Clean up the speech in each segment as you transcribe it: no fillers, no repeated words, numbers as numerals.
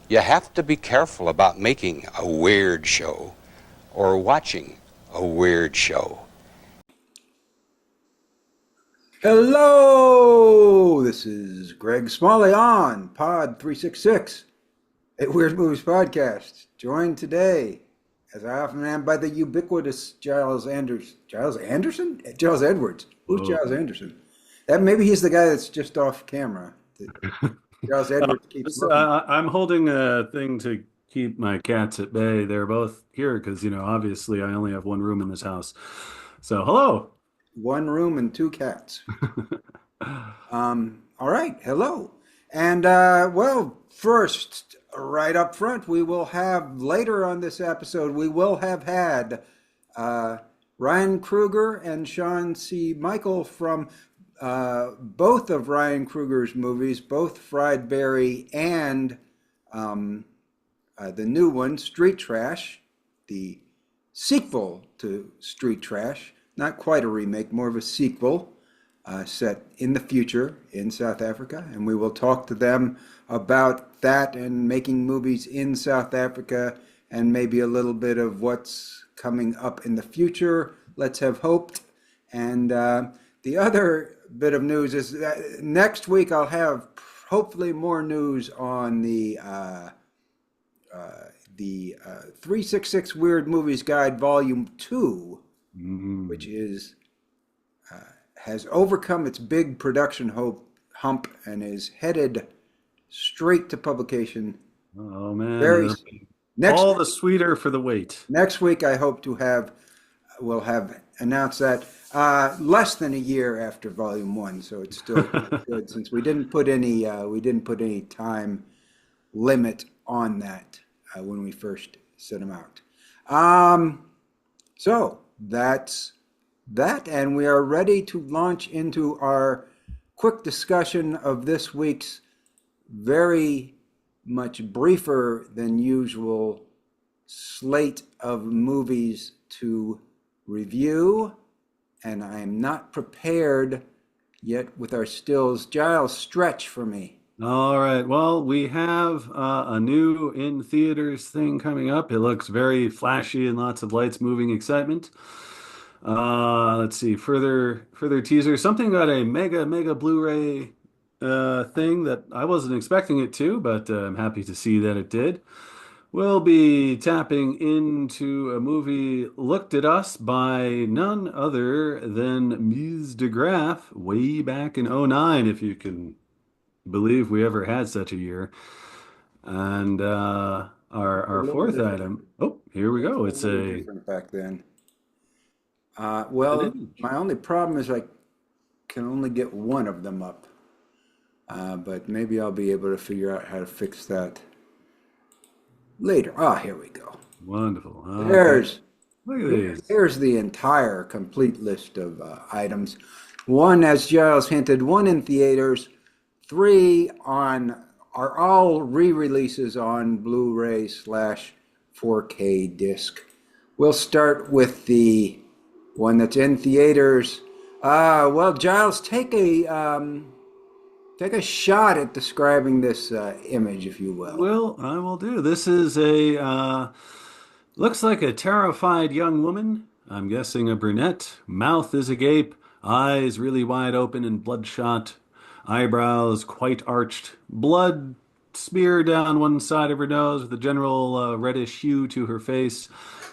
You have to be careful about making a weird show or watching a weird show. Hello, this is Greg Smalley on Pod 366, a Weird Movies podcast. Joined today, as I often am, by the ubiquitous Giles Anderson. Giles Anderson? Giles Edwards. Who's Giles Anderson? That maybe he's the guy that's just off camera. Giles Edwards keeps looking. I'm holding a thing to keep my cats at bay. They're both here because, obviously I only have one room in this house. So, hello. One room and two cats. All right, hello. And, well, first, right up front, we will have, later on this episode, we will have had Ryan Kruger and Sean C. Michael from both of Ryan Kruger's movies, both Fried Berry and the new one, Street Trash, the sequel to Street Trash. Not quite a remake, more of a sequel set in the future in South Africa. And we will talk to them about that and making movies in South Africa and maybe a little bit of what's coming up in the future. Let's have hope. And the other bit of news is that next week I'll have hopefully more news on the 366 Weird Movies Guide Volume 2. Which is has overcome its big production hump and is headed straight to publication. Oh man! All the sweeter for the wait. Next week, I hope to we'll have announced that less than a year after Volume 1, so it's still good since we didn't put any time limit on that when we first sent them out. So. That's that, and we are ready to launch into our quick discussion of this week's very much briefer than usual slate of movies to review. And I am not prepared yet with our stills. Giles, stretch for me. All right. Well, we have a new in theaters thing coming up. It looks very flashy and lots of lights, moving, excitement. Let's see. Further teaser. Something got a mega Blu-ray thing that I wasn't expecting it to, but I'm happy to see that it did. We'll be tapping into a movie looked at us by none other than Mies de Graaf way back in '09, if you can believe we ever had such a year. And our fourth item. Oh, here we go. It's a different back then. Well, my only problem is I can only get one of them up. But maybe I'll be able to figure out how to fix that later. Here we go. Wonderful. Look at these. Here's the entire complete list of items. One, as Giles hinted, one in theaters. 3 are all re-releases on Blu-ray /4K disc. We'll start with the one that's in theaters. Well, Giles, take a shot at describing this image, if you will. Well, I will do. This is looks like a terrified young woman. I'm guessing a brunette. Mouth is agape, eyes really wide open and bloodshot. Eyebrows quite arched, blood smeared down one side of her nose with a general reddish hue to her face.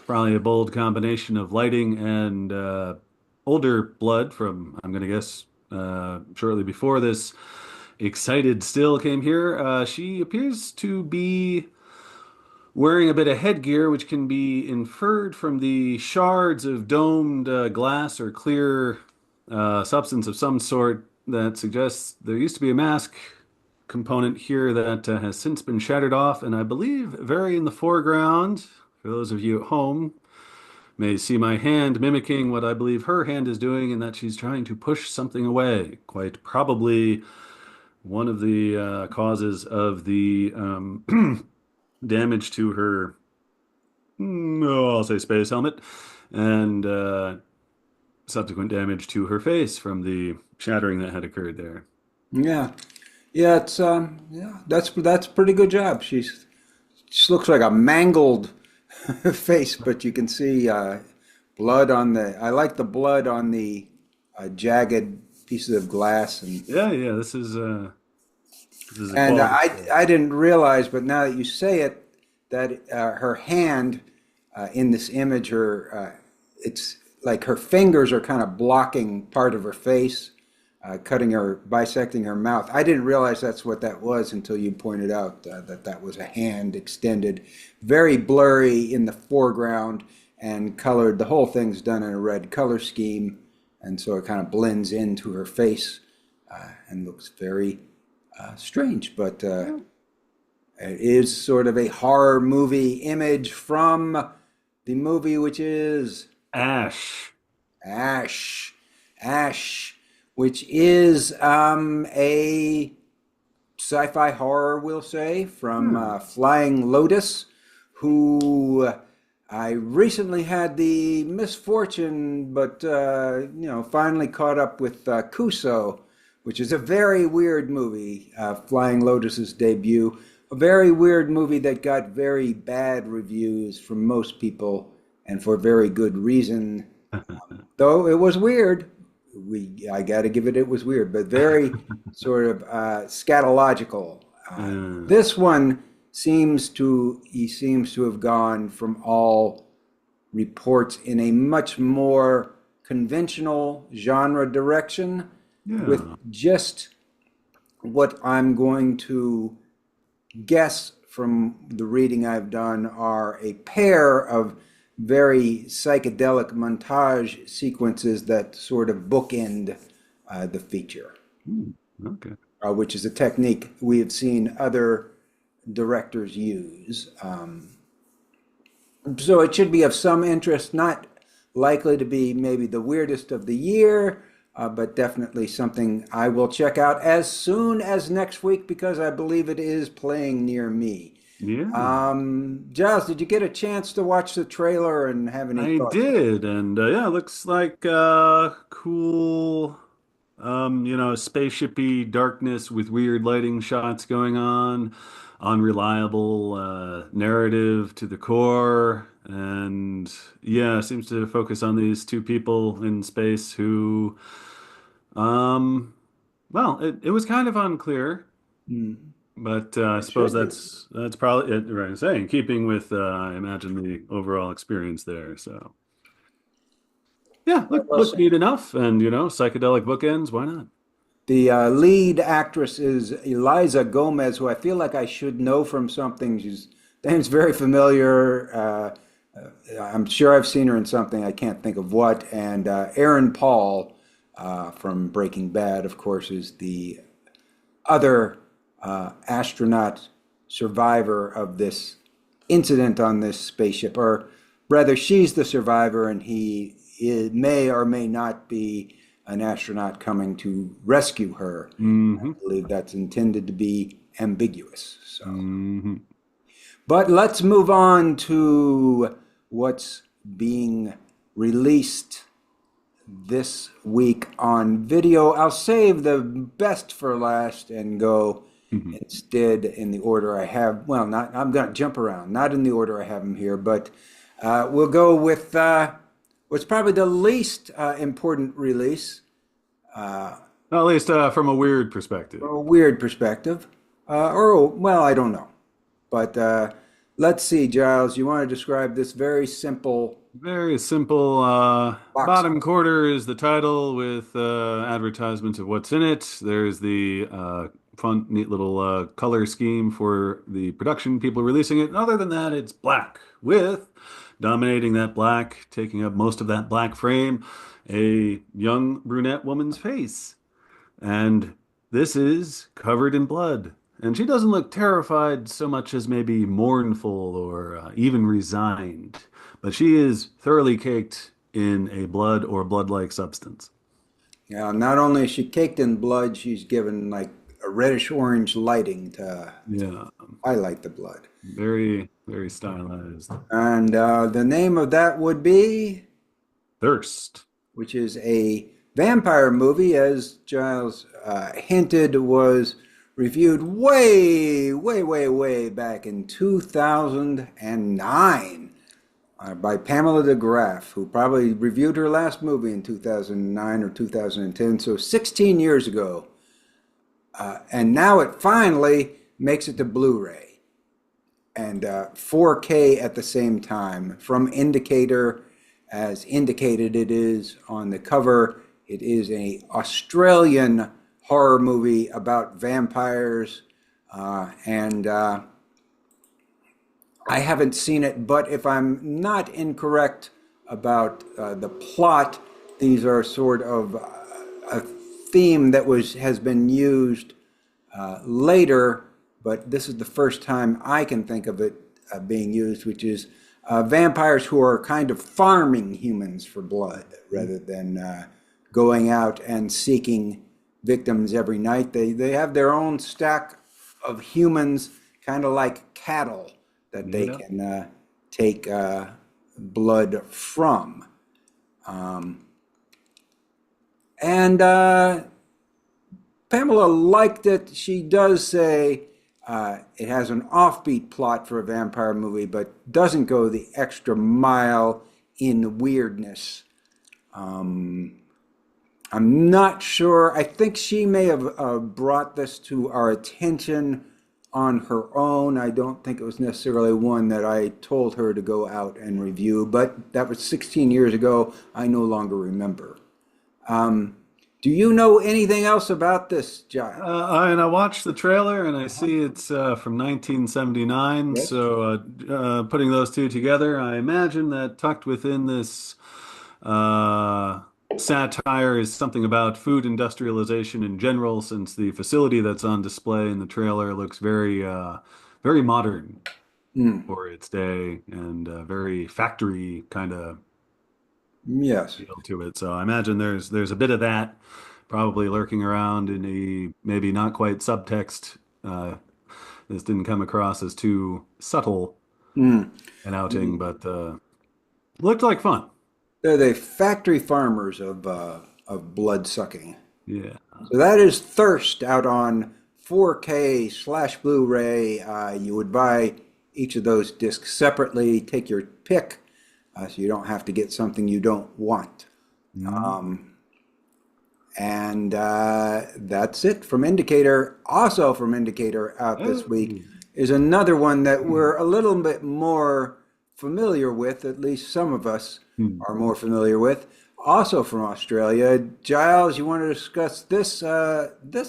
Probably a bold combination of lighting and older blood from, I'm going to guess, shortly before this excited still came here. She appears to be wearing a bit of headgear, which can be inferred from the shards of domed glass or clear substance of some sort that suggests there used to be a mask component here that has since been shattered off, and I believe very in the foreground, for those of you at home, may see my hand mimicking what I believe her hand is doing, in that she's trying to push something away. Quite probably one of the causes of the damage to her, I'll say space helmet, and subsequent damage to her face from the shattering that had occurred there. Yeah, it's that's a pretty good job. She's just looks like a mangled face, but you can see blood on the. I like the blood on the jagged pieces of glass, Yeah. This is a and quality I didn't realize, but now that you say it, that her hand in this image, it's like her fingers are kind of blocking part of her face, bisecting her mouth. I didn't realize that's what that was until you pointed out that was a hand extended, very blurry in the foreground and colored. The whole thing's done in a red color scheme, and so it kind of blends into her face and looks very strange. But it is sort of a horror movie image from the movie, which is Ash. Ash, which is a sci-fi horror, we'll say, from Flying Lotus, who I recently had the misfortune, but finally caught up with Kuso, which is a very weird movie, Flying Lotus's debut. A very weird movie that got very bad reviews from most people, and for very good reason. Though it was weird, I got to give it, it was weird, but very sort of scatological. This one seems to have gone from all reports in a much more conventional genre direction, with just what I'm going to guess from the reading I've done are a pair of very psychedelic montage sequences that sort of bookend the feature. Okay. Which is a technique we have seen other directors use. So it should be of some interest, not likely to be maybe the weirdest of the year, but definitely something I will check out as soon as next week, because I believe it is playing near me. Yeah. Giles, did you get a chance to watch the trailer and have any I thoughts? did, and yeah, it looks like cool, spaceshipy darkness with weird lighting shots going on, unreliable narrative to the core, and yeah, seems to focus on these two people in space who, um, well, it was kind of unclear. Hmm. But I It suppose should be. that's probably it, right. Saying keeping with I imagine the overall experience there. So yeah, Well look said. neat enough, and psychedelic bookends. Why not? The lead actress is Eliza Gomez, who I feel like I should know from something. She's name's very familiar. I'm sure I've seen her in something. I can't think of what. And Aaron Paul from Breaking Bad, of course, is the other astronaut survivor of this incident on this spaceship, or rather, she's the survivor, and may or may not be an astronaut coming to rescue her. I Mm-hmm. believe that's intended to be ambiguous. So, Mm-hmm. but let's move on to what's being released this week on video. I'll save the best for last and go Mm-hmm. instead in the order I have. Well, not. I'm going to jump around. Not in the order I have them here, but we'll go with what's probably the least important release, At least from a weird perspective. from a weird perspective, or well, I don't know. But let's see, Giles. You want to describe this very simple Very simple. box Bottom quarter is the title with advertisements of what's in it. There's the fun, neat little color scheme for the production people releasing it. And other than that, it's black with dominating that black, taking up most of that black frame, a young brunette woman's face. And this is covered in blood. And she doesn't look terrified so much as maybe mournful or even resigned, but she is thoroughly caked in a blood or blood-like substance. Now, not only is she caked in blood, she's given like a reddish orange lighting to Yeah, highlight the blood. very, very stylized. And the name of that would be, Thirst. which is a vampire movie, as Giles hinted, was reviewed way back in 2009 by Pamela DeGraff, who probably reviewed her last movie in 2009 or 2010, so 16 years ago. And now it finally makes it to Blu-ray and 4K at the same time. From Indicator, as indicated it is on the cover, it is an Australian horror movie about vampires, and I haven't seen it, but if I'm not incorrect about the plot, these are sort of a theme that has been used later, but this is the first time I can think of it being used, which is vampires who are kind of farming humans for blood rather than going out and seeking victims every night. They have their own stack of humans, kind of like cattle that they can take blood from. And Pamela liked it. She does say it has an offbeat plot for a vampire movie, but doesn't go the extra mile in weirdness. I'm not sure. I think she may have brought this to our attention on her own. I don't think it was necessarily one that I told her to go out and review, but that was 16 years ago. I no longer remember. Do you know anything else about this, Giles? I watched the trailer and I see it's from 1979. Yes. So putting those two together, I imagine that tucked within this satire is something about food industrialization in general, since the facility that's on display in the trailer looks very modern for its day and very factory kind of Yes. feel to it. So I imagine there's a bit of that probably lurking around in a maybe not quite subtext. This didn't come across as too subtle an outing, but looked like fun. They're the factory farmers of blood sucking. Yeah. So that is Thirst out on 4K / Blu-ray. You would buy each of those discs separately, take your pick, so you don't have to get something you don't want. And that's it from Indicator. Also from Indicator out this week is another one that we're a little bit more familiar with, at least some of us are more familiar with. Also from Australia. Giles, you want to discuss this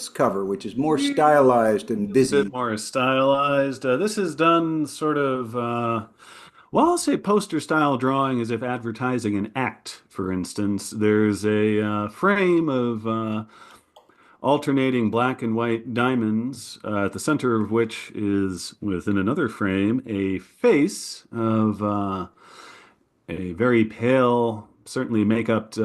cover, which is more stylized and A busy. bit more stylized. This is done sort of, well, I'll say poster style drawing as if advertising an act, for instance. There's a frame of alternating black and white diamonds, at the center of which is, within another frame, a face of a very pale, certainly make-upped,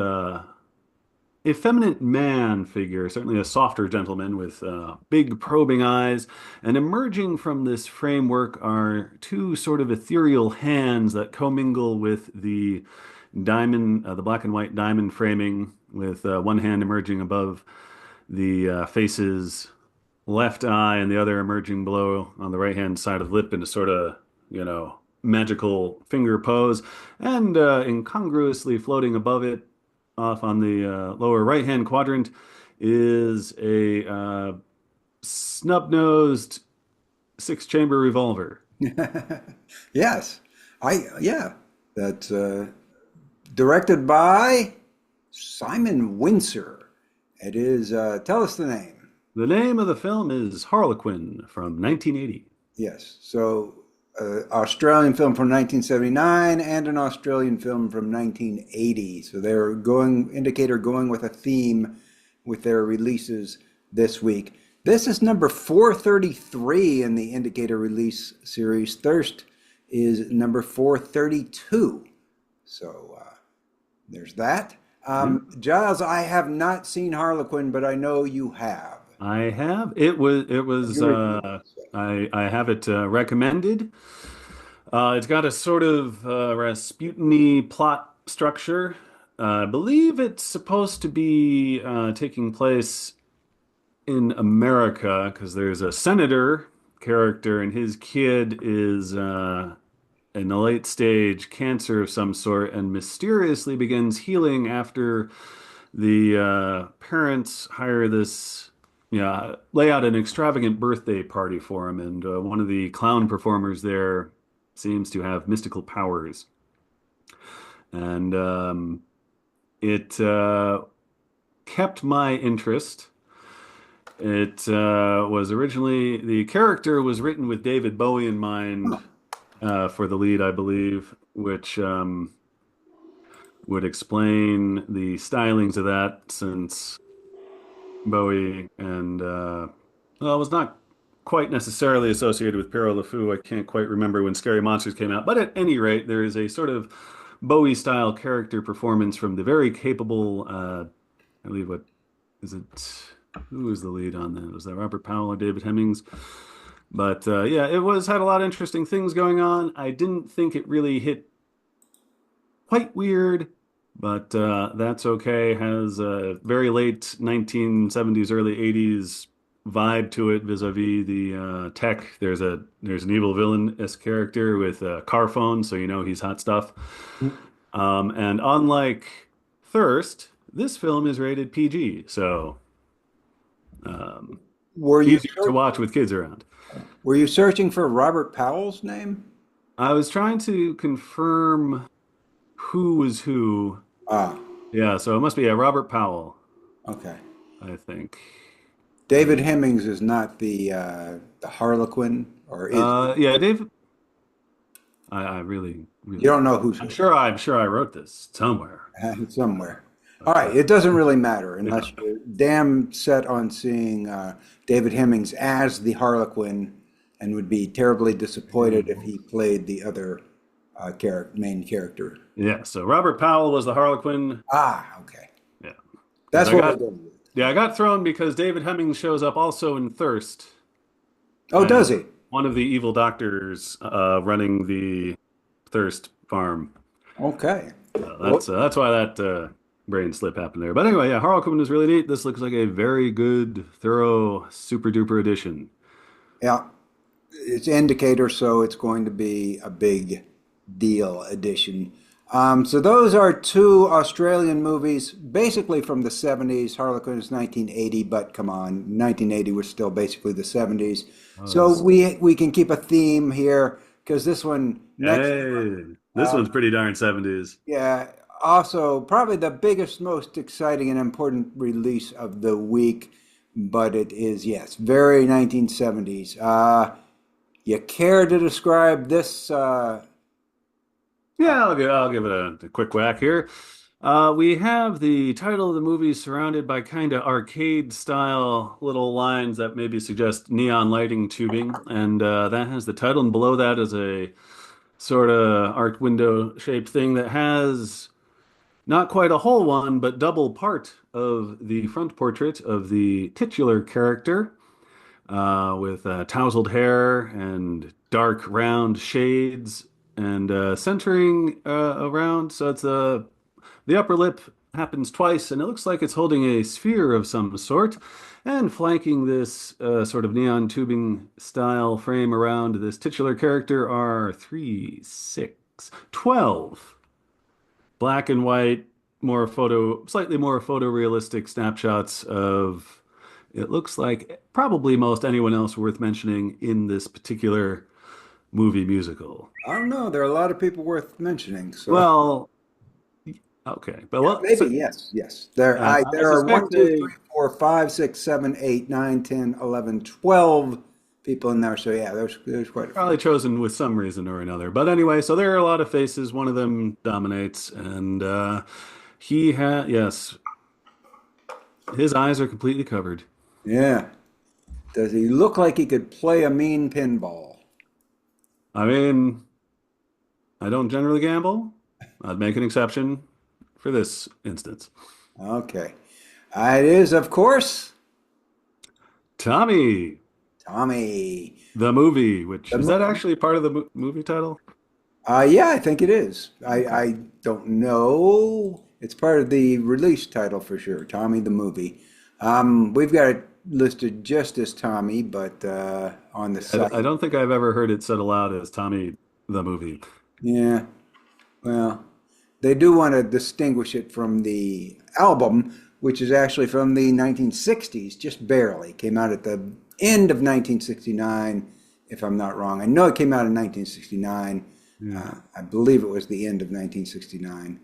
effeminate man figure, certainly a softer gentleman with big probing eyes. And emerging from this framework are two sort of ethereal hands that commingle with the diamond, the black and white diamond framing, with one hand emerging above the face's left eye and the other emerging below on the right-hand side of the lip in a sort of, magical finger pose. And incongruously floating above it, off on the lower right-hand quadrant, is a snub-nosed six-chamber revolver. Yes. That's directed by Simon Windsor. It is, tell us the name. The name of the film is Harlequin from 1980. Yes. So, Australian film from 1979 and an Australian film from 1980. So they're Indicator going with a theme with their releases this week. This is number 433 in the Indicator release series. Thirst is number 432. So there's that. Giles, I have not seen Harlequin, but I know you have. I have. It was I have it recommended. It's got a sort of Rasputin-y plot structure. I believe it's supposed to be taking place in America because there's a senator character, and his kid is in a late stage cancer of some sort and mysteriously begins healing after the parents hire this, yeah, lay out an extravagant birthday party for him, and one of the clown performers there seems to have mystical powers. And it kept my interest. It was originally, the character was written with David Bowie in mind for the lead, I believe, which would explain the stylings of that since Bowie and, well, it was not quite necessarily associated with Pierrot Le Fou. I can't quite remember when Scary Monsters came out, but at any rate, there is a sort of Bowie-style character performance from the very capable, I believe, what is it? Who was the lead on that? Was that Robert Powell or David Hemmings? But yeah, it was had a lot of interesting things going on. I didn't think it really hit quite weird, but that's okay. Has a very late 1970s, early 80s vibe to it vis-a-vis the tech. There's an evil villain-esque character with a car phone, so you know he's hot stuff. And unlike Thirst, this film is rated PG, so Were you easier to watch with kids around. were you searching for Robert Powell's name? I was trying to confirm who was who. Ah, Yeah, so it must be Robert Powell, okay. I think. David Hemmings is not the Harlequin, or is Yeah, Dave. I really, you really. don't know who's I'm who sure. I'm sure I wrote this somewhere. somewhere. All right, it doesn't really matter Yeah. unless you're damn set on seeing David Hemmings as the Harlequin, and would be terribly disappointed if he played the other main character. Yeah. So Robert Powell was the Harlequin. Ah, okay. Yeah. That's I what got. we're doing. Yeah, I got thrown because David Hemmings shows up also in Thirst Oh, as does he? one of the evil doctors running the Thirst farm. Okay. That's why that brain slip happened there. But anyway, yeah, Harlequin was really neat. This looks like a very good, thorough, super duper edition. Yeah, it's indicator, so it's going to be a big deal edition. So those are two Australian movies, basically from the 70s. Harlequin is 1980, but come on, 1980 was still basically the 70s. So we can keep a theme here because this one next, Hey, this one's pretty darn 70s. yeah, also probably the biggest, most exciting and important release of the week, but it is, yes, very 1970s. You care to describe this? Yeah, I'll give it a quick whack here. We have the title of the movie surrounded by kind of arcade style little lines that maybe suggest neon lighting tubing, and that has the title, and below that is a sort of arc window shaped thing that has not quite a whole one, but double part of the front portrait of the titular character with tousled hair and dark round shades and centering around. So it's the upper lip happens twice, and it looks like it's holding a sphere of some sort. And flanking this sort of neon tubing style frame around this titular character are 3, 6, 12 black and white, slightly more photorealistic snapshots of, it looks like probably most anyone else worth mentioning in this particular movie musical. I don't know. There are a lot of people worth mentioning. So Well, okay, but well, maybe so, yes. There I there are suspect 1, 2, they 3, 4, 5, 6, 7, 8, 9, 10, 11, 12 people in there. So yeah, there's quite a few. probably chosen with some reason or another. But anyway, so there are a lot of faces. One of them dominates, and he had, yes, his eyes are completely covered. Yeah. Does he look like he could play a mean pinball? I mean, I don't generally gamble. I'd make an exception for this instance. Okay. It is, of course, Tommy, Tommy. the movie, which The is that mo- actually part of the movie title? Yeah, I think it is. Okay. I don't know. It's part of the release title for sure. Tommy the movie. We've got listed just as Tommy, but on the I site. don't think I've ever heard it said aloud as Tommy the movie. Yeah, well, they do want to distinguish it from the album, which is actually from the 1960s, just barely. Came out at the end of 1969, if I'm not wrong. I know it came out in 1969. Yeah. I believe it was the end of 1969.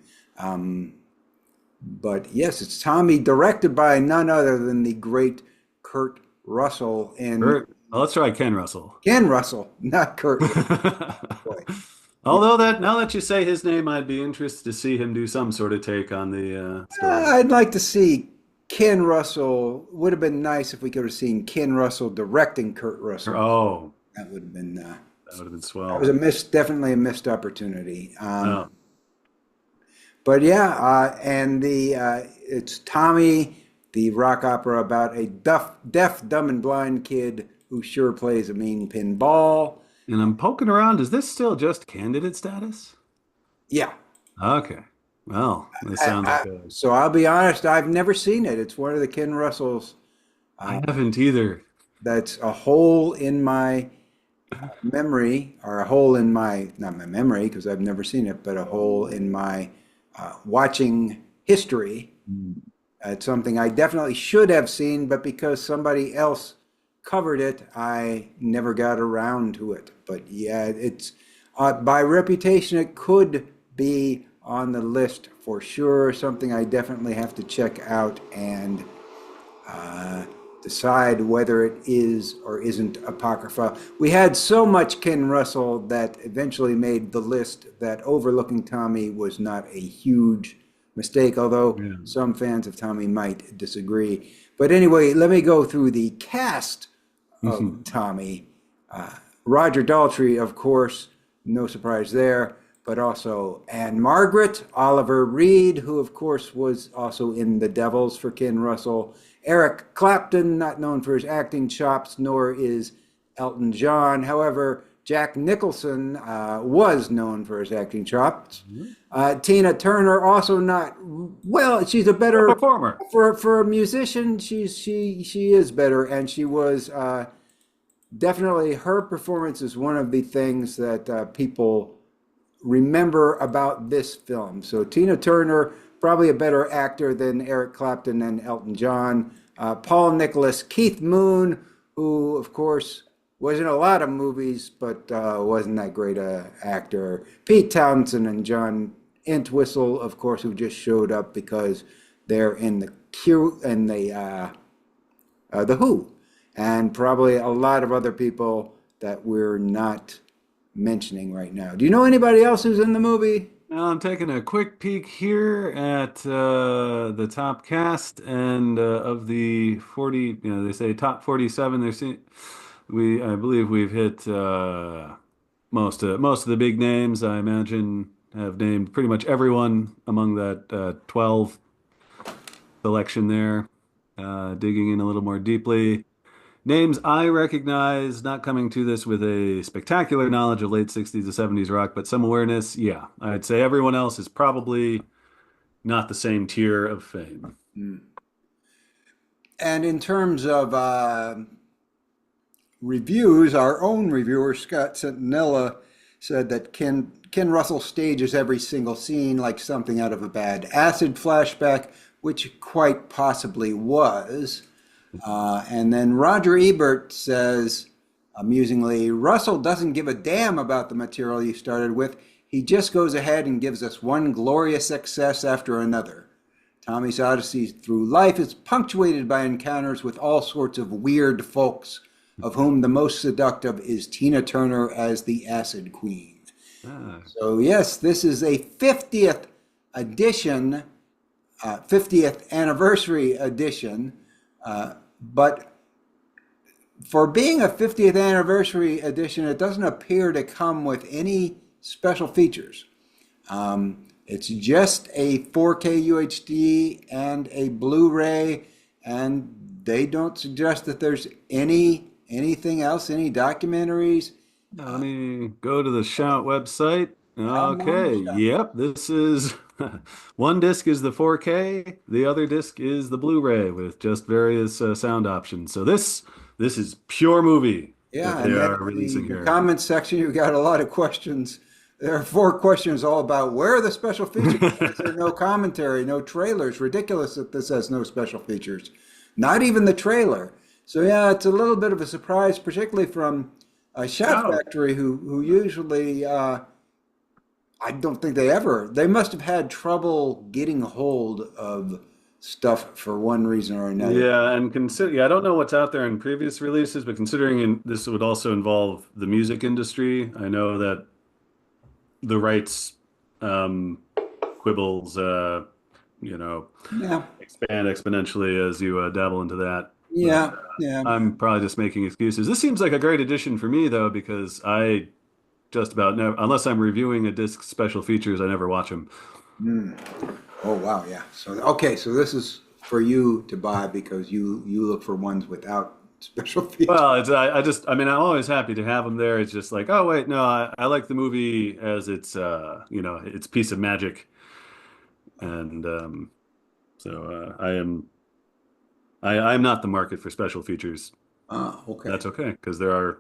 But yes, it's Tommy, directed by none other than the great Kurt Russell and Well, let's try Ken Russell. Ken Russell, not Kurt Russell. Boy. Although that now that you say his name, I'd be interested to see him do some sort of take on the story. I'd like to see Ken Russell. Would have been nice if we could have seen Ken Russell directing Kurt Russell. Oh, That would have been that would have been that swell. was definitely a missed opportunity. Oh. But yeah, and it's Tommy, the rock opera about a deaf, dumb, and blind kid who sure plays a mean pinball. And I'm poking around. Is this still just candidate status? Yeah. Okay. Well, this sounds like So I'll be honest, I've never seen it. It's one of the Ken Russells I haven't either. that's a hole in my memory, or a hole in my, not my memory, because I've never seen it, but a hole in my watching history. It's something I definitely should have seen, but because somebody else covered it, I never got around to it. But yeah, it's by reputation, it could be on the list for sure. Something I definitely have to check out and decide whether it is or isn't apocrypha. We had so much Ken Russell that eventually made the list that Overlooking Tommy was not a huge mistake, although some fans of Tommy might disagree. But anyway, let me go through the cast of Tommy. Roger Daltrey, of course, no surprise there, but also Anne Margaret, Oliver Reed, who of course was also in The Devils for Ken Russell, Eric Clapton, not known for his acting chops, nor is Elton John. However, Jack Nicholson was known for his acting chops. Tina Turner, also not well. She's a better performer for a musician. She is better, and she was definitely, her performance is one of the things that people remember about this film. So Tina Turner, probably a better actor than Eric Clapton and Elton John. Paul Nicholas, Keith Moon, who of course was in a lot of movies, but wasn't that great a actor. Pete Townsend and John Entwistle, of course, who just showed up because they're in the Q and the Who, and probably a lot of other people that we're not mentioning right now. Do you know anybody else who's in the movie? Now I'm taking a quick peek here at the top cast, and of the 40, they say top 47. I believe we've hit most of the big names. I imagine have named pretty much everyone among that 12 selection there. Digging in a little more deeply. Names I recognize, not coming to this with a spectacular knowledge of late 60s to 70s rock, but some awareness. Yeah, I'd say everyone else is probably not the same tier of fame. And in terms of reviews, our own reviewer, Scott Centinella, said that Ken Russell stages every single scene like something out of a bad acid flashback, which quite possibly was. And then Roger Ebert says, amusingly, Russell doesn't give a damn about the material you started with. He just goes ahead and gives us one glorious success after another. Tommy's odyssey through life is punctuated by encounters with all sorts of weird folks, of whom the most seductive is Tina Turner as the Acid Queen. So yes, this is a 50th edition, 50th anniversary edition. But for being a 50th anniversary edition, it doesn't appear to come with any special features. It's just a 4K UHD and a Blu-ray, and they don't suggest that there's anything else, any documentaries. Let me go to the Shout website. Okay, yep, this is one disc is the 4K, the other disc is the Blu-ray with just various sound options. So this is pure movie that Yeah, they and are that releasing the here. comments section, you got a lot of questions. There are 4 questions all about where are the special features? Why is there no commentary, no trailers? Ridiculous that this has no special features. Not even the trailer. So yeah, it's a little bit of a surprise, particularly from Shout Oh, Factory, who usually I don't think they must have had trouble getting hold of stuff for one reason or another. yeah, and consider, yeah, I don't know what's out there in previous releases, but considering this would also involve the music industry, I know that the rights um, quibbles, you know, Yeah, expand exponentially as you dabble into that. But yeah, yeah. I'm probably just making excuses. This seems like a great addition for me, though, because I just about never, unless I'm reviewing a disc special features, I never watch them. Hmm. Oh wow, yeah. So okay, so this is for you to buy because you look for ones without special features. Well, I just, I mean, I'm always happy to have them there. It's just like, oh wait, no, I like the movie as its, its piece of magic, and so I'm not the market for special features. Ah, okay. That's okay because there are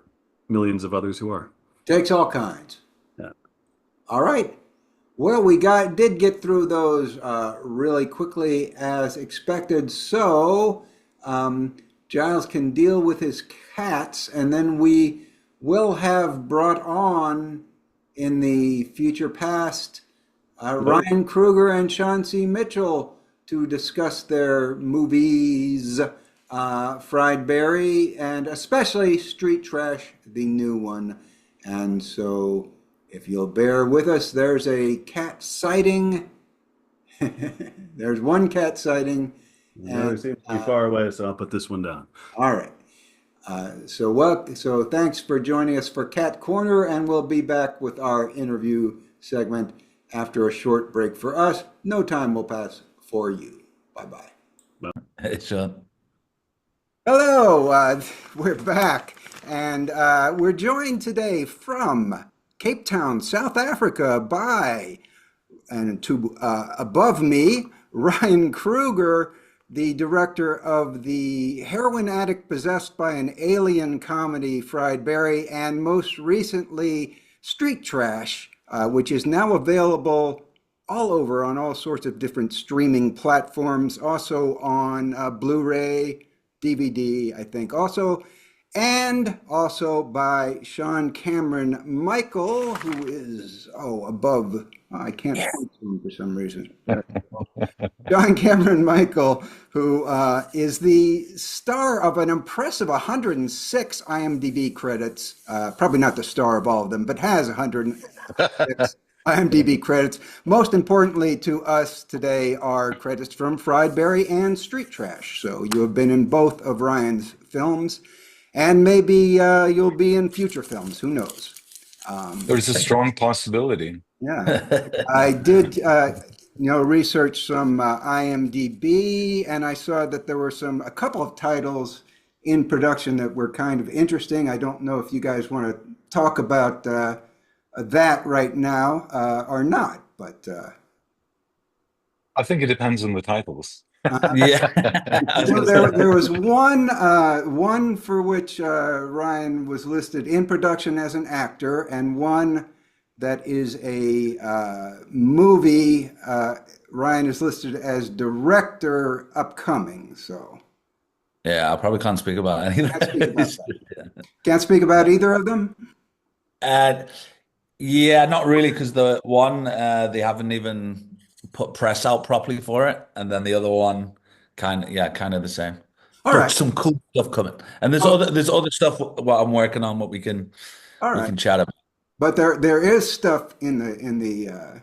millions of others who are. Takes all kinds. Yeah. All right. Well, we did get through those really quickly as expected. So Giles can deal with his cats, and then we will have brought on in the future past Nope. Ryan Kruger and Sean C. Mitchell to discuss their movies, Fried Berry, and especially Street Trash, the new one. And so, if you'll bear with us, there's a cat sighting. There's one cat sighting. Never And seems to be far away, so I'll put this one down. all right. So thanks for joining us for Cat Corner, and we'll be back with our interview segment after a short break for us. No time will pass for you. Bye bye. It's Hello, we're back, and we're joined today from Cape Town, South Africa, by and to above me, Ryan Kruger, the director of the heroin addict possessed by an alien comedy, Fried Berry, and most recently, Street Trash, which is now available all over on all sorts of different streaming platforms, also on Blu-ray, DVD, I think, also, and also by Sean Cameron Michael, who is, above, I can't point to him for some reason. John Cameron Michael, who is the star of an impressive 106 IMDb credits, probably not the star of all of them, but has 106 IMDb credits. Most importantly to us today are credits from Fried Berry and Street Trash. So you have been in both of Ryan's films, and maybe you'll be in future films. Who knows? There's a strong possibility. Yeah, I did, research some IMDb, and I saw that there were a couple of titles in production that were kind of interesting. I don't know if you guys want to talk about that right now or not, but I think it depends on the titles. yeah. I was gonna say. there was one for which Ryan was listed in production as an actor, and one that is a movie. Ryan is listed as director upcoming. So Yeah, I probably can't speak about any of can't speak about those. that. Can't speak about either of them. And yeah, not really, because the one they haven't even put press out properly for it, and then the other one kind of the same. All But right. some cool stuff coming, and Oh, there's other stuff what I'm working on, what all we right. can chat about. But there is stuff in the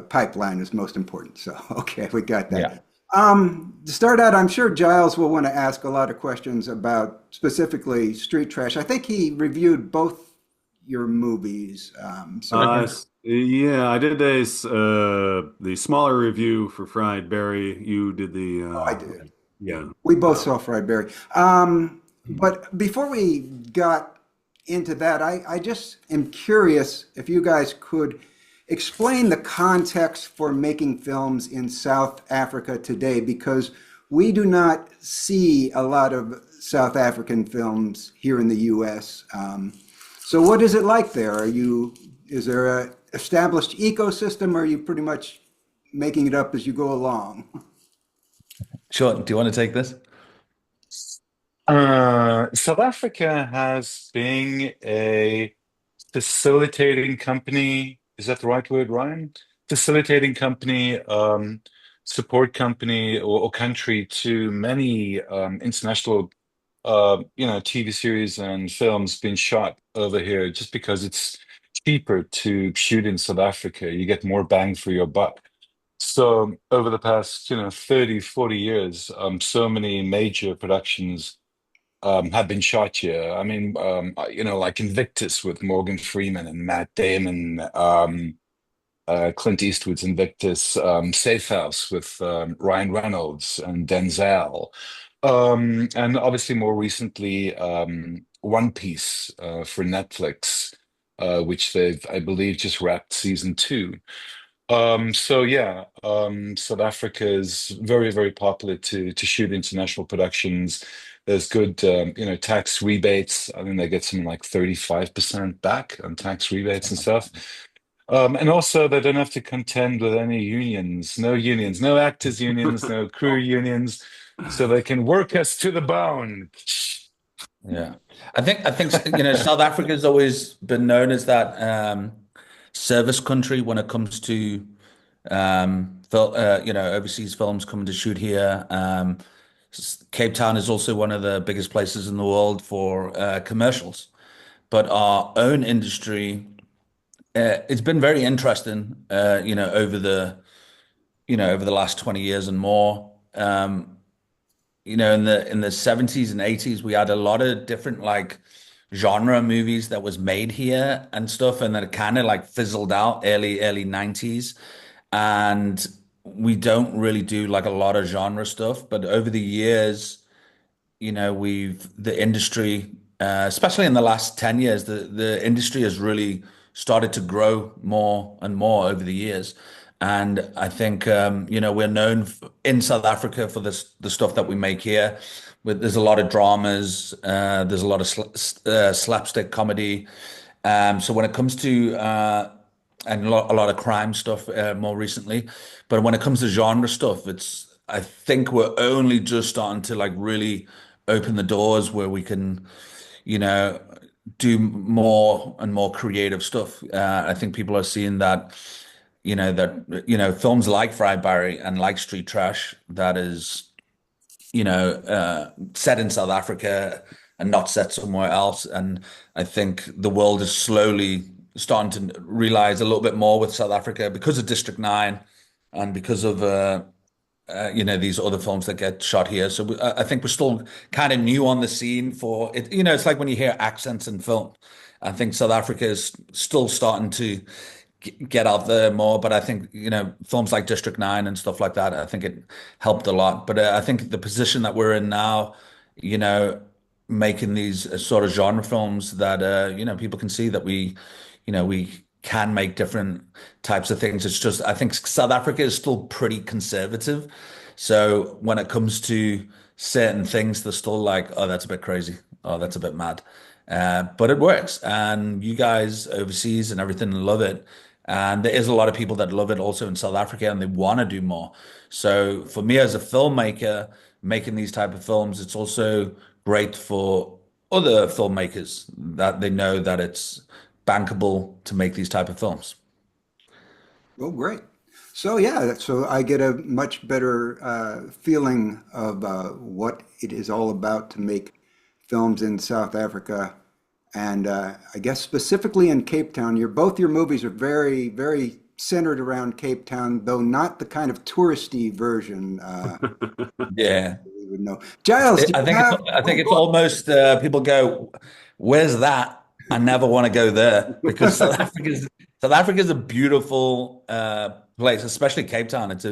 pipeline is most important. So okay, we got Yeah, that. To start out, I'm sure Giles will want to ask a lot of questions about specifically Street Trash. I think he reviewed both your movies. Yeah, I did the smaller review for Fried Berry. You did the I did. yeah. We both saw Fried Berry. But before we got into that, I just am curious if you guys could explain the context for making films in South Africa today, because we do not see a lot of South African films here in the U.S. So what is it like there? Is there a established ecosystem, or are you pretty much making it up as you go along? Sure. Do you want to take this? South Africa has been a facilitating company. Is that the right word, Ryan? Facilitating company, support company, or country to many international, TV series and films being shot over here just because it's cheaper to shoot in South Africa. You get more bang for your buck. So over the past, 30, 40 years, so many major productions have been shot here. I mean, like Invictus with Morgan Freeman and Matt Damon, Clint Eastwood's Invictus, Safe House with Ryan Reynolds and Denzel, and obviously more recently, One Piece for Netflix, which they've, I believe, just wrapped season two. So yeah, South Africa is very, very popular to shoot international productions. There's good, tax rebates. I think they get something like 35% back on tax rebates and stuff. And also they don't have to contend with any unions, no actors unions, no crew unions, so they can work us to the bone. Yeah, I think South Africa's always been known as that service country when it comes to overseas films coming to shoot here. Cape Town is also one of the biggest places in the world for commercials. But our own industry, it's been very interesting, over the last 20 years and more. In the 70s and 80s, we had a lot of different like genre movies that was made here and stuff, and then it kind of like fizzled out early 90s. And we don't really do like a lot of genre stuff, but over the years, the industry, especially in the last 10 years, the industry has really started to grow more and more over the years. And I think, we're known in South Africa for the stuff that we make here. There's a lot of dramas, there's a lot of slapstick comedy. So when it comes to, and a lot of crime stuff more recently, but when it comes to genre stuff, I think we're only just starting to like really open the doors where we can, you know, do more and more creative stuff. I think people are seeing that, films like Fried Barry and like Street Trash, that is, set in South Africa and not set somewhere else. And I think the world is slowly starting to realize a little bit more with South Africa because of District 9 and because of these other films that get shot here. So I think we're still kind of new on the scene for it. It's like when you hear accents in film. I think South Africa is still starting to get out there more, but I think films like District 9 and stuff like that, I think it helped a lot. But I think the position that we're in now, making these sort of genre films that people can see that we can make different types of things. It's just, I think South Africa is still pretty conservative. So when it comes to certain things, they're still like, oh, that's a bit crazy. Oh, that's a bit mad. But it works. And you guys overseas and everything love it. And there is a lot of people that love it also in South Africa and they want to do more. So for me as a filmmaker, making these type of films, it's also great for other filmmakers that they know that it's bankable to make these type of films. Well, great. So yeah, so I get a much better feeling of what it is all about to make films in South Africa, and I guess specifically in Cape Town. Both your movies are very, very centered around Cape Town, though not the kind of touristy version. Yeah, We would know. Giles, do I you think have? I think it's almost people go, "Where's that?" I never want to go there because South Africa is a beautiful place, especially Cape Town. It's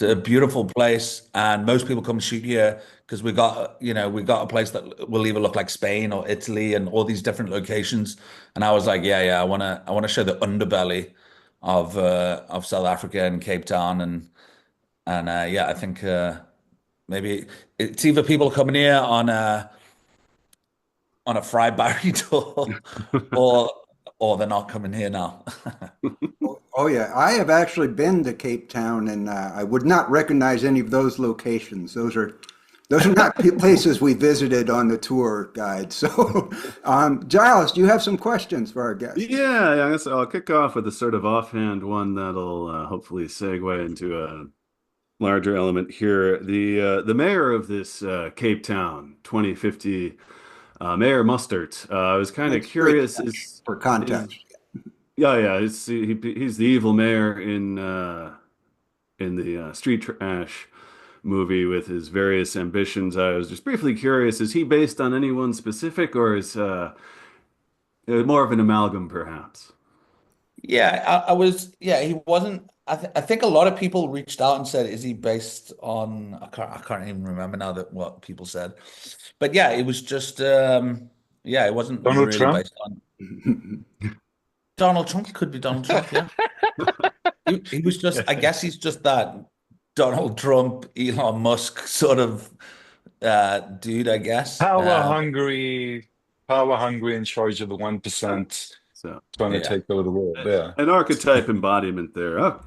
a beautiful place, and most people come shoot here because we got a place that will either look like Spain or Italy and all these different locations. And I was like, yeah, I want to show the underbelly of South Africa and Cape Town, and yeah, I think maybe it's either people coming here on a fried burrito, or they're not coming here now. Oh yeah, I have actually been to Cape Town, and I would not recognize any of those locations. Those are not places we visited on the tour guide. So, Giles, do you have some questions for our guest? Yeah, I guess I'll kick off with a sort of offhand one that'll hopefully segue into a larger element here. The mayor of this Cape Town 2050, Mayor Mustard. I was kind of Thanks. Great curious. for Is context. yeah, he's the evil mayor in the Street Trash movie with his various ambitions. I was just briefly curious: is he based on anyone specific, or is more of an amalgam, perhaps? Yeah, I was. Yeah, he wasn't. I think a lot of people reached out and said, "Is he based on?" I can't even remember now that what people said, but yeah, it was just. Yeah, it wasn't Donald really Trump? based on Donald Trump. Could be Donald Trump. Yeah, he was just. I guess he's just that Donald Trump, Elon Musk sort of dude. I guess. Power hungry, power hungry, in charge of the 1%, So, trying to Yeah. take over the world. Yeah. an archetype embodiment there. Oh,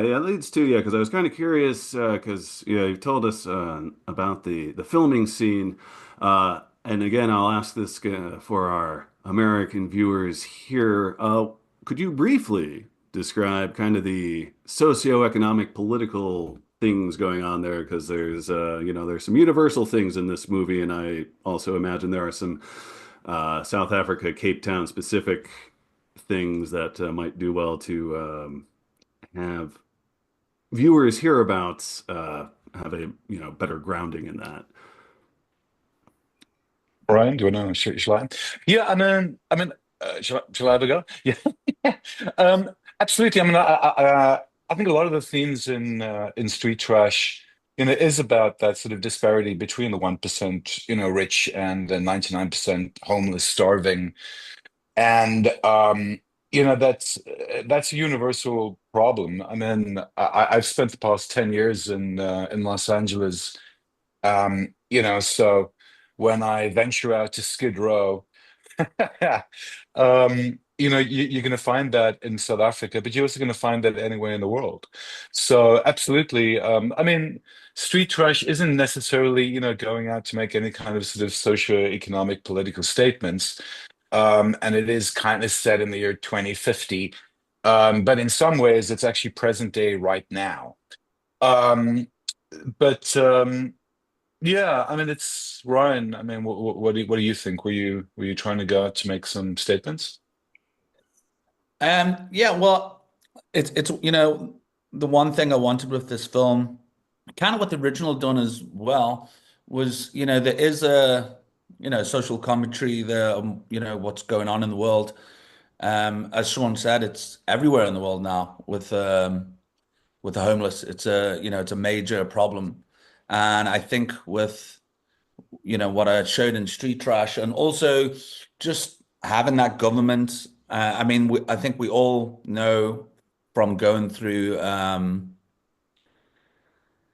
yeah, it leads to yeah, because I was kind of curious because yeah, you told us about the filming scene, and again, I'll ask this for our American viewers here. Could you briefly describe kind of the socioeconomic, political things going on there? Because there's there's some universal things in this movie, and I also imagine there are some South Africa, Cape Town specific things that might do well to have viewers hereabouts have a better grounding in that. Brian, do you want to shall I? Yeah, shall I have a go? Yeah. Absolutely. I think a lot of the themes in Street Trash, is about that sort of disparity between the 1%, rich and the 99% homeless, starving. And that's a universal problem. I've spent the past 10 years in Los Angeles. So when I venture out to Skid Row, you're going to find that in South Africa, but you're also going to find that anywhere in the world. So absolutely. Street trash isn't necessarily, going out to make any kind of sort of socio-economic political statements. And it is kind of set in the year 2050. But in some ways, it's actually present day right now. Um, but yeah, it's Ryan. What do you think? Were you trying to go out to make some statements? Yeah, well, it's the one thing I wanted with this film, kind of what the original done as well, was there is a social commentary there, what's going on in the world. As Sean said, it's everywhere in the world now with the homeless. It's a major problem, and I think with what I showed in Street Trash, and also just having that government. I think we all know from going through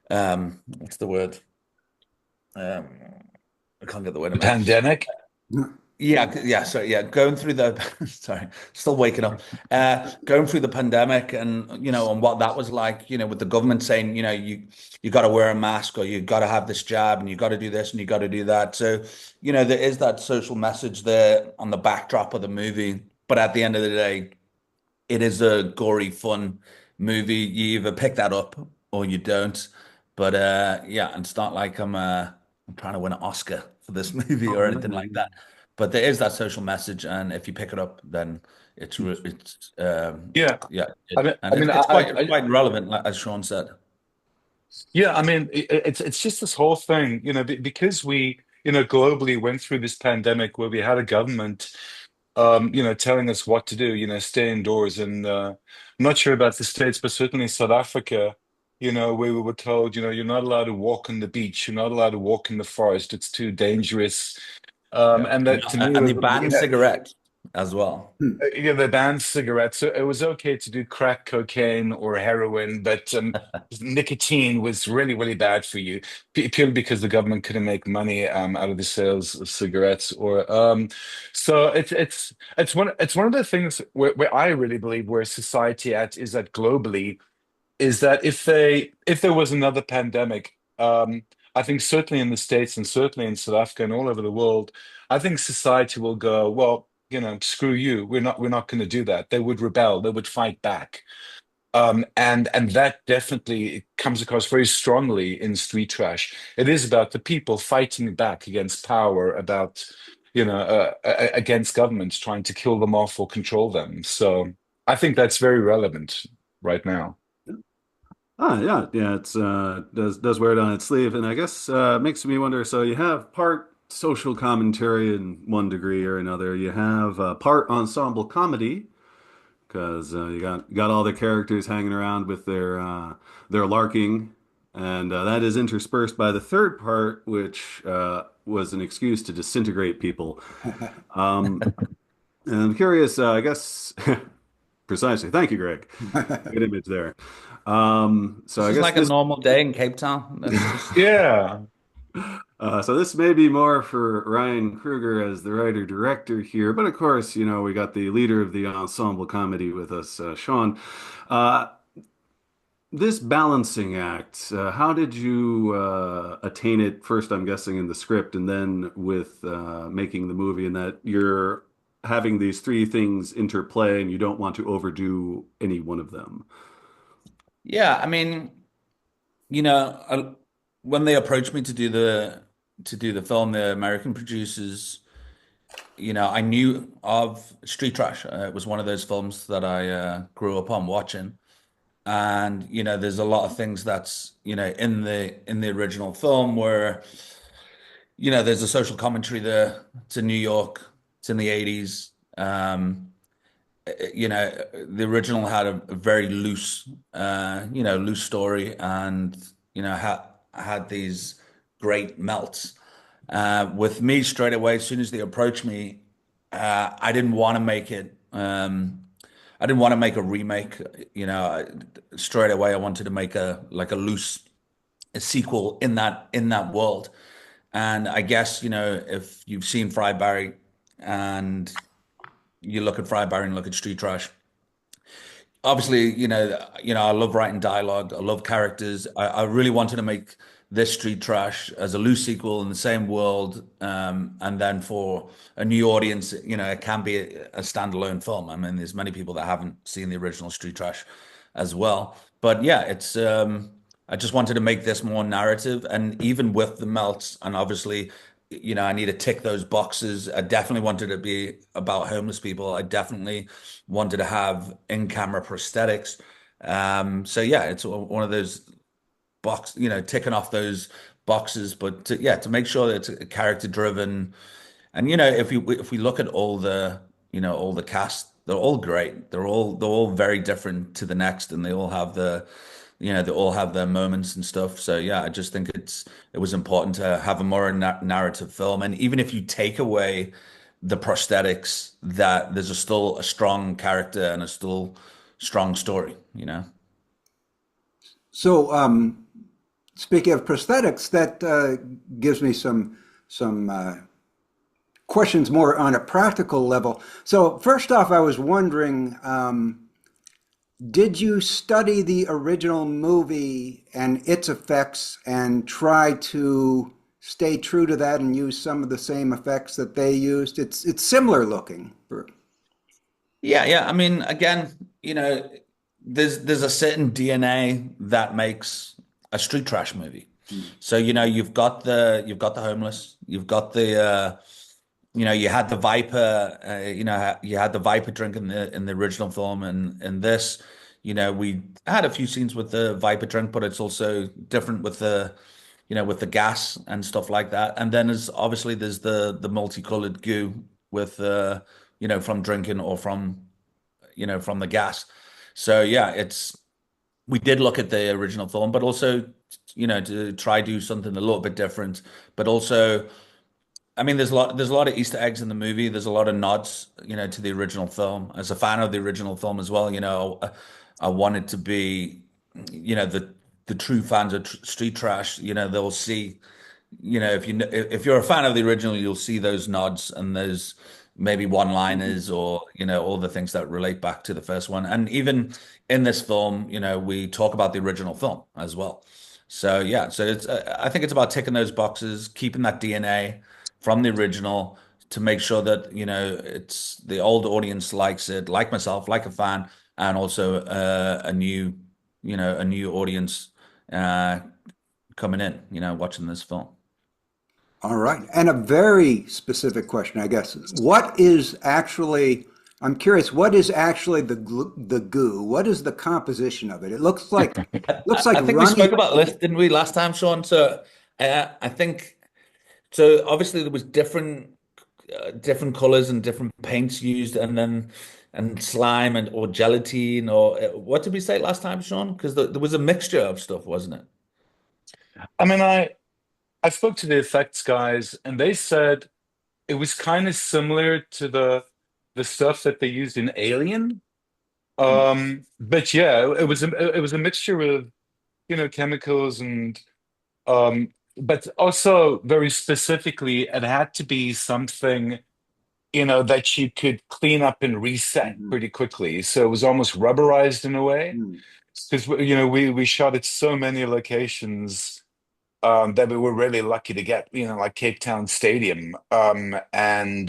what's the word? Um, I can't get the word The in my head. pandemic? Yeah. So yeah, going through the sorry, still waking up. Going through the pandemic, and and what that was like, with the government saying, you got to wear a mask, or you got to have this jab, and you got to do this, and you got to do that. So, there is that social message there on the backdrop of the movie. But at the end of the day, it is a gory, fun movie. You either pick that up or you don't. But yeah, and it's not like I'm trying to win an Oscar for this movie or anything like that. But there is that social message, and if you pick it up, then it's Yeah. yeah, I mean, I and mean, it's I, quite I, relevant, like, as Sean said. yeah. It's just this whole thing, because we, globally went through this pandemic where we had a government, telling us what to do, stay indoors. And I'm not sure about the States, but certainly South Africa. where we were told, you're not allowed to walk on the beach, you're not allowed to walk in the forest, it's too dangerous. Yeah. And that to me And was, they banned cigarettes as well. they banned cigarettes. So it was okay to do crack cocaine or heroin, but nicotine was really, really bad for you, purely because the government couldn't make money out of the sales of cigarettes. Or so it's one of the things where I really believe where society at is that globally is that if there was another pandemic, I think certainly in the States and certainly in South Africa and all over the world, I think society will go, well, screw you. We're not going to do that. They would rebel. They would fight back. And that definitely comes across very strongly in Street Trash. It is about the people fighting back against power, about against governments trying to kill them off or control them. So I think that's very relevant right now. Yeah, yeah. It's does wear it on its sleeve, and I guess makes me wonder. So you have part social commentary in one degree or another. You have part ensemble comedy because you got all the characters hanging around with their larking, and that is interspersed by the third part, which was an excuse to disintegrate people. Um, and I'm curious. I guess precisely. Thank you, Greg. Good image there. So It's I just guess like a this normal day in Cape Town. That's just Yeah. so this may be more for Ryan Kruger as the writer director here, but of course, we got the leader of the ensemble comedy with us, Sean. Uh, this balancing act, how did you attain it? First, I'm guessing in the script, and then with making the movie, and that you're having these three things interplay, and you don't want to overdo any one of them. yeah. I mean, you know, I, when they approached me to do the film, the American producers, I knew of Street Trash. It was one of those films that I grew up on watching. And there's a lot of things that's in the original film where there's a social commentary there. It's in New York. It's in the 80s. The original had a very loose loose story, and had these great melts. With me straight away, as soon as they approached me, I didn't want to make it. I didn't want to make a remake. Straight away, I wanted to make a loose a sequel in that world. And I guess if you've seen Fry Barry and you look at Fry Barry and look at Street Trash, obviously, I love writing dialogue. I love characters. I really wanted to make this Street Trash as a loose sequel in the same world, and then for a new audience, it can be a standalone film. I mean, there's many people that haven't seen the original Street Trash as well. But yeah, it's I just wanted to make this more narrative, and even with the melts, and obviously, I need to tick those boxes. I definitely wanted to be about homeless people. I definitely wanted to have in-camera prosthetics. So yeah, it's one of those ticking off those boxes. But to make sure that it's character driven, and if we look at all the cast, they're all great. They're all very different to the next, and they all have they all have their moments and stuff. So yeah, I just think it was important to have a more narrative film. And even if you take away the prosthetics, that there's still a strong character and a still strong story. So, speaking of prosthetics, that gives me some questions more on a practical level. So, first off, I was wondering, did you study the original movie and its effects and try to stay true to that and use some of the same effects that they used? It's similar looking. Yeah, yeah. I mean, again, there's a certain DNA that makes a street trash movie. So you've got the homeless, you've got you had the Viper, you had the Viper drink in the original film, and in this, we had a few scenes with the Viper drink, but it's also different with the gas and stuff like that. And then there's the multicolored goo with from drinking or from the gas. So yeah, we did look at the original film, but also, to try do something a little bit different. But also, I mean, there's a lot of Easter eggs in the movie. There's a lot of nods, to the original film. As a fan of the original film as well, I wanted to be, the true fans of Street Trash. They'll see, if you're a fan of the original, you'll see those nods and those maybe one-liners, or all the things that relate back to the first one. And even in this film, we talk about the original film as well. So yeah, so I think it's about ticking those boxes, keeping that DNA from the original, to make sure that it's the old audience likes it, like myself, like a fan, and also a new audience uh, coming in, watching this film. All right. And a very specific question, I guess. What is actually, I'm curious, what is actually the goo? What is the composition of it? It looks like I think we runny. spoke about this, didn't we, last time, Sean? So I think so. Obviously, there was different colors and different paints used, and slime or gelatine, or what did we say last time, Sean? Because there was a mixture of stuff, wasn't it? I mean, I spoke to the effects guys, and they said it was kind of similar to the stuff that they used in Alien. Hmm. But yeah, it was a mixture of chemicals and but also very specifically, it had to be something that you could clean up and reset Mhm. pretty quickly. So it was almost rubberized in a way Hmm. because we shot at so many locations that we were really lucky to get, like Cape Town Stadium, and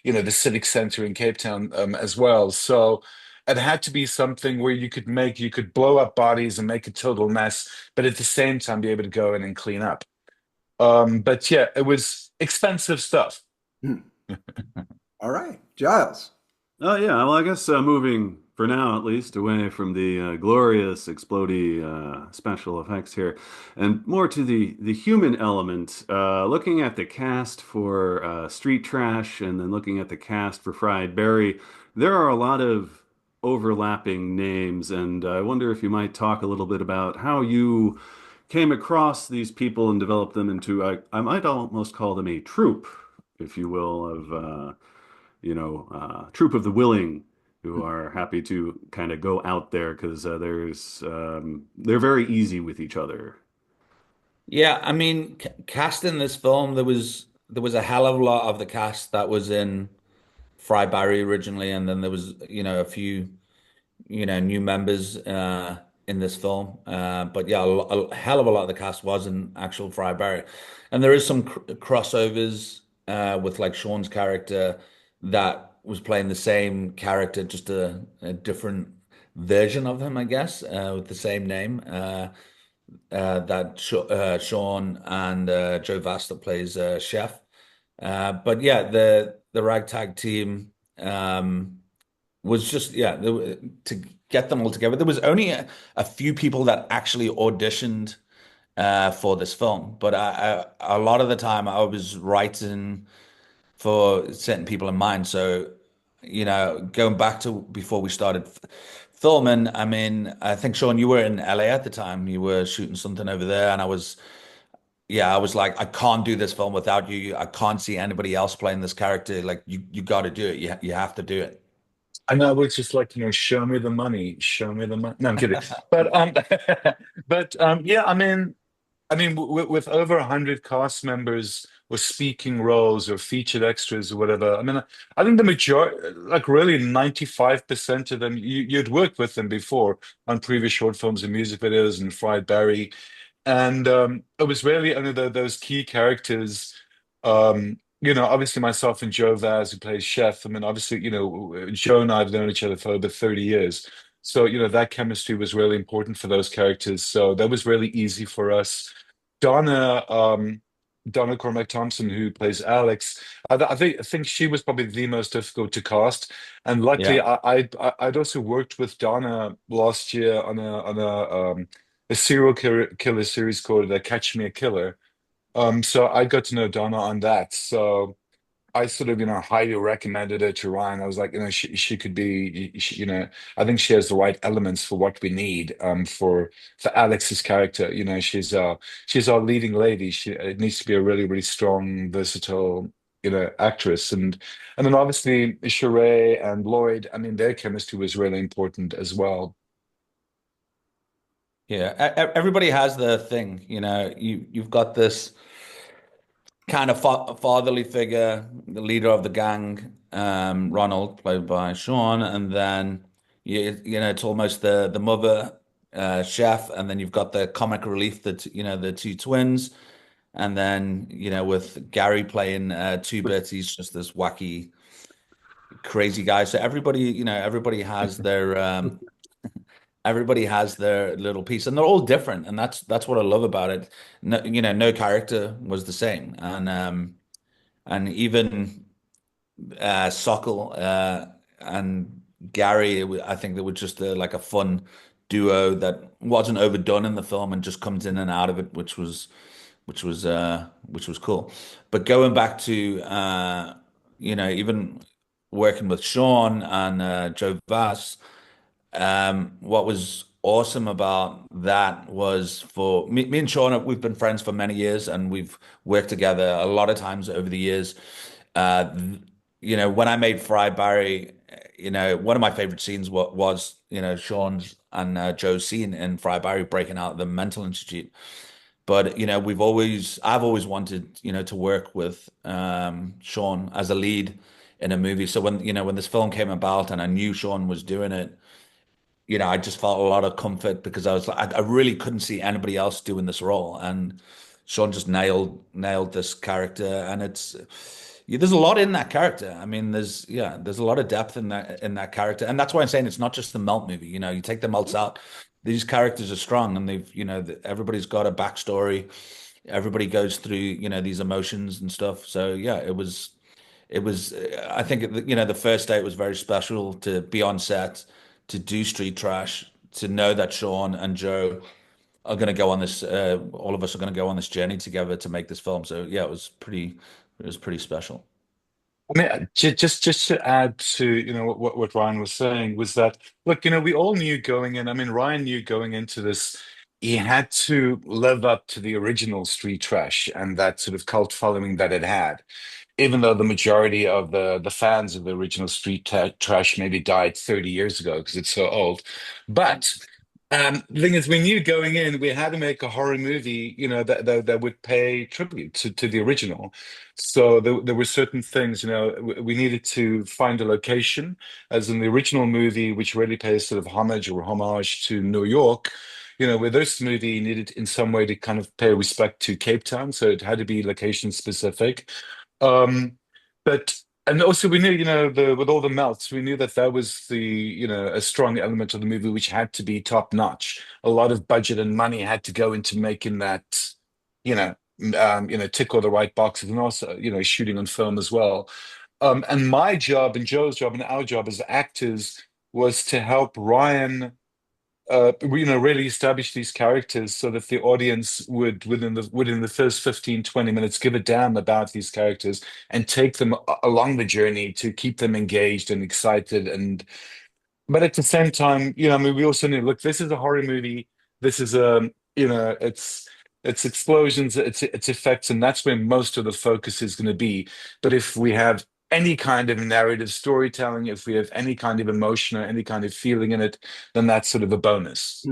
the Civic Center in Cape Town, as well. So it had to be something where you could blow up bodies and make a total mess, but at the same time be able to go in and clean up. But yeah, it was expensive stuff. Hmm. All right. Giles. Oh yeah, well I guess moving for now at least away from the glorious explodey special effects here, and more to the human element. Looking at the cast for Street Trash, and then looking at the cast for Fried Berry, there are a lot of overlapping names, and I wonder if you might talk a little bit about how you came across these people and developed them into I might almost call them a troupe, if you will, of troop of the willing who are happy to kind of go out there because they're very easy with each other. Yeah, I mean, casting this film, there was a hell of a lot of the cast that was in Fry Barry originally, and then there was a few new members in this film. But yeah, a hell of a lot of the cast was in actual Fry Barry, and there is some crossovers with like Sean's character that was playing the same character, just a different version of him, I guess, with the same name. That Sean and Joe Vast that plays Chef. But yeah, the ragtag team was just to get them all together. There was only a few people that actually auditioned for this film, but a lot of the time I was writing for certain people in mind. So, going back to before we started filming, I mean, I think Sean, you were in LA at the time. You were shooting something over there, and I was like, I can't do this film without you. I can't see anybody else playing this character. Like, you got to do it. You have to do it. And I was just like, show me the money, show me the money. No, I'm kidding. But yeah, I mean, with over 100 cast members or speaking roles or featured extras or whatever, I mean, I think the majority, like really 95% of them, you'd worked with them before on previous short films and music videos and Fried Barry. And it was really only those key characters. Obviously myself and Joe Vaz, who plays Chef. I mean, obviously, Joe and I have known each other for over 30 years. So, that chemistry was really important for those characters. So that was really easy for us. Donna, Donna Cormac Thompson, who plays Alex, I think she was probably the most difficult to cast. And luckily, Yeah. I'd also worked with Donna last year on a serial killer series called Catch Me a Killer. So I got to know Donna on that. So I sort of, highly recommended her to Ryan. I was like, she could be, I think she has the right elements for what we need, for Alex's character. She's our leading lady. It needs to be a really, really strong, versatile, actress. And then obviously Sheree and Lloyd, I mean, their chemistry was really important as well. Yeah, everybody has their thing, you've got this kind of fatherly figure, the leader of the gang, Ronald, played by Sean, and then it's almost the mother, chef, and then you've got the comic relief, the two twins, and then with Gary playing two bits, he's just this wacky, crazy guy. So everybody has their little piece, and they're all different, and that's what I love about it. No, no character was the same, and even Sokol and Gary, I think they were just like a fun duo that wasn't overdone in the film and just comes in and out of it, which was cool. But going back to even working with Sean and Joe Vass, what was awesome about that was for me and Sean, we've been friends for many years and we've worked together a lot of times over the years. When I made Fry Barry, one of my favorite scenes was Sean's and Joe's scene in Fry Barry breaking out of the mental institute. But I've always wanted to work with Sean as a lead in a movie. So when this film came about and I knew Sean was doing it, I just felt a lot of comfort because I was like, I really couldn't see anybody else doing this role, and Sean just nailed this character, and there's a lot in that character. I mean, there's a lot of depth in that character, and that's why I'm saying it's not just the Melt movie. You take the Melts out, these characters are strong, and everybody's got a backstory. Everybody goes through these emotions and stuff. So yeah, it was I think the first day it was very special to be on set, to do Street Trash, to know that Sean and Joe are going to go on this, all of us are going to go on this journey together to make this film. So yeah, it was pretty special. I mean, just to add to what Ryan was saying was that, look, we all knew going in. I mean, Ryan knew going into this, he had to live up to the original Street Trash and that sort of cult following that it had, even though the majority of the fans of the original Trash maybe died 30 years ago because it's so old. But the thing is, we knew going in we had to make a horror movie, that would pay tribute to the original. So there were certain things, we needed to find a location, as in the original movie, which really pays sort of homage to New York. With this movie needed in some way to kind of pay respect to Cape Town, so it had to be location specific. Um, but and also we knew, with all the melts, we knew that that was a strong element of the movie which had to be top notch. A lot of budget and money had to go into making that, tick all the right boxes, and also, shooting on film as well. And my job and Joe's job and our job as actors was to help Ryan really establish these characters so that the audience would, within the first 15, 20 minutes, give a damn about these characters and take them along the journey to keep them engaged and excited. But at the same time, I mean, we also knew, look, this is a horror movie. This is it's explosions, it's effects, and that's where most of the focus is going to be. But if we have any kind of narrative storytelling, if we have any kind of emotion or any kind of feeling in it, then that's sort of a bonus.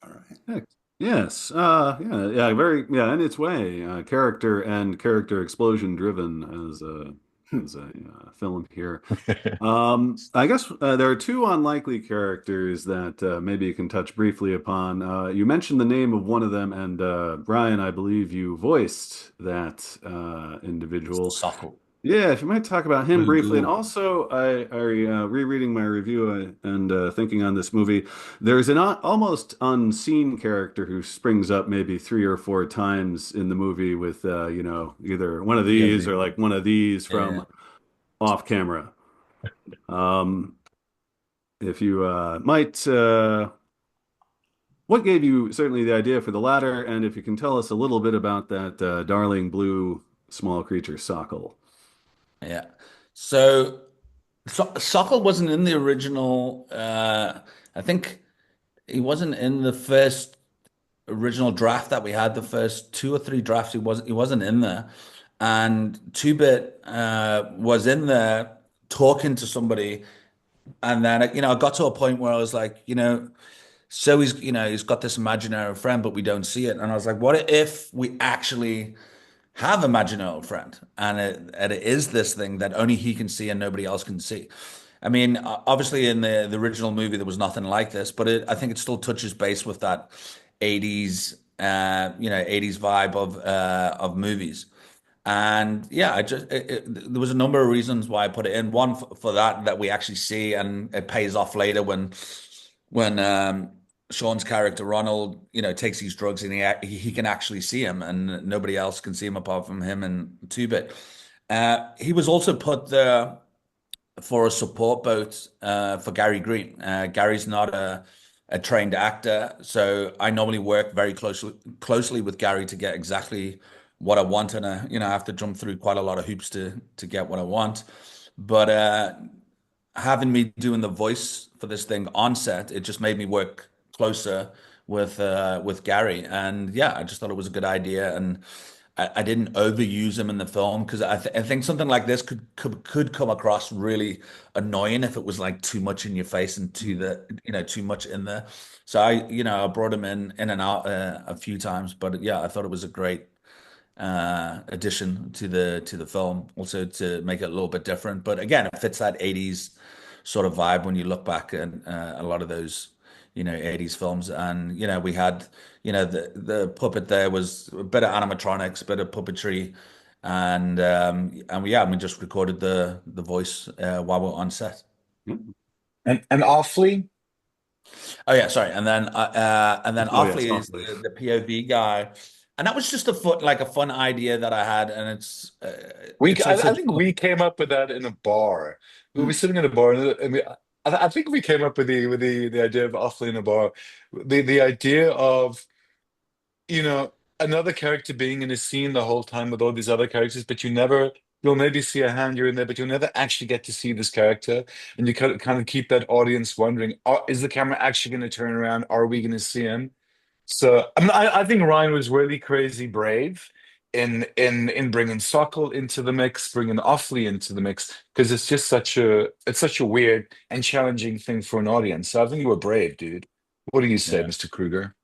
All right. Yes. Yeah. Very. Yeah. In its way, character and character explosion driven as a film here. I guess there are two unlikely characters that maybe you can touch briefly upon. You mentioned the name of one of them, and Brian, I believe you voiced that individual. Sokol. Yeah, if you might talk about him Blue briefly, and Ghoul. also rereading my review and thinking on this movie, there's an almost unseen character who springs up maybe three or four times in the movie with either one of Yeah, these or like one of these yeah. from off camera. Um, if you might, what gave you certainly the idea for the latter, and if you can tell us a little bit about that darling blue small creature Sokol. Yeah. So, Sokol wasn't in the original. I think he wasn't in the first original draft that we had. The first two or three drafts, he wasn't in there. And Two Bit was in there talking to somebody, and then I got to a point where I was like, so he's got this imaginary friend, but we don't see it. And I was like, what if we actually have a imaginary friend, and it is this thing that only he can see and nobody else can see. I mean, obviously in the original movie there was nothing like this, but I think it still touches base with that 80s 80s vibe of movies. And yeah, there was a number of reasons why I put it in. One for that we actually see, and it pays off later when Sean's character Ronald, takes these drugs, and he can actually see him, and nobody else can see him apart from him and Two Bit. He was also put there for a support boat for Gary Green. Gary's not a trained actor, so I normally work very closely with Gary to get exactly what I want, and I have to jump through quite a lot of hoops to get what I want. But having me doing the voice for this thing on set, it just made me work closer with Gary, and yeah, I just thought it was a good idea, and I didn't overuse him in the film because I think something like this could come across really annoying if it was like too much in your face and too much in there. So I brought him in and out a few times, but yeah, I thought it was a great addition to the film, also to make it a little bit different. But again, it fits that 80s sort of vibe when you look back at a lot of those 80s films. And we had the puppet there was a bit of animatronics, a bit of puppetry, and we just recorded the voice while we're on set. And Awfully, Oh yeah, sorry. And then Oh yes, Offley is awfully. the POV guy, and that was just a fun idea that I had, and it's I also think we came up with that in a bar. We were Hmm. sitting in a bar, and I think we came up with the idea of Awfully in a bar. The idea of you know, another character being in a scene the whole time with all these other characters, but you'll maybe see a hand here and there, but you'll never actually get to see this character. And you kind of keep that audience wondering, is the camera actually going to turn around? Are we going to see him? So I mean, I think Ryan was really crazy brave in bringing Sokol into the mix, bringing Offley into the mix, because it's such a weird and challenging thing for an audience. So I think you were brave, dude. What do you say, yeah. Mr. Kruger?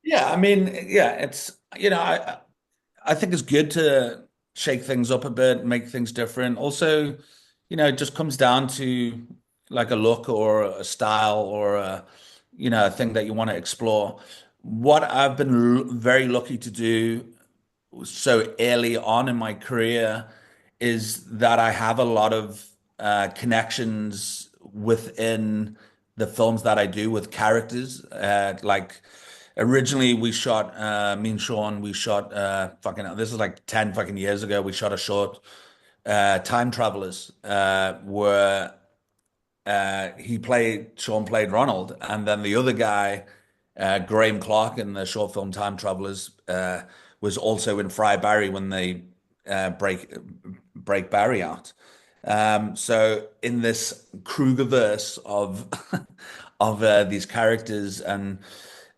Yeah, I mean, yeah, it's I think it's good to shake things up a bit, make things different. Also, it just comes down to like a look or a style or a thing that you want to explore. What I've been very lucky to do so early on in my career is that I have a lot of connections within the films that I do with characters. Like originally we shot me and Sean, we shot fucking this is like 10 fucking years ago. We shot a short Time Travelers where Sean played Ronald, and then the other guy, Graham Clark, in the short film Time Travelers, was also in Fry Barry when they break Barry out. So in this Krugerverse of these characters, and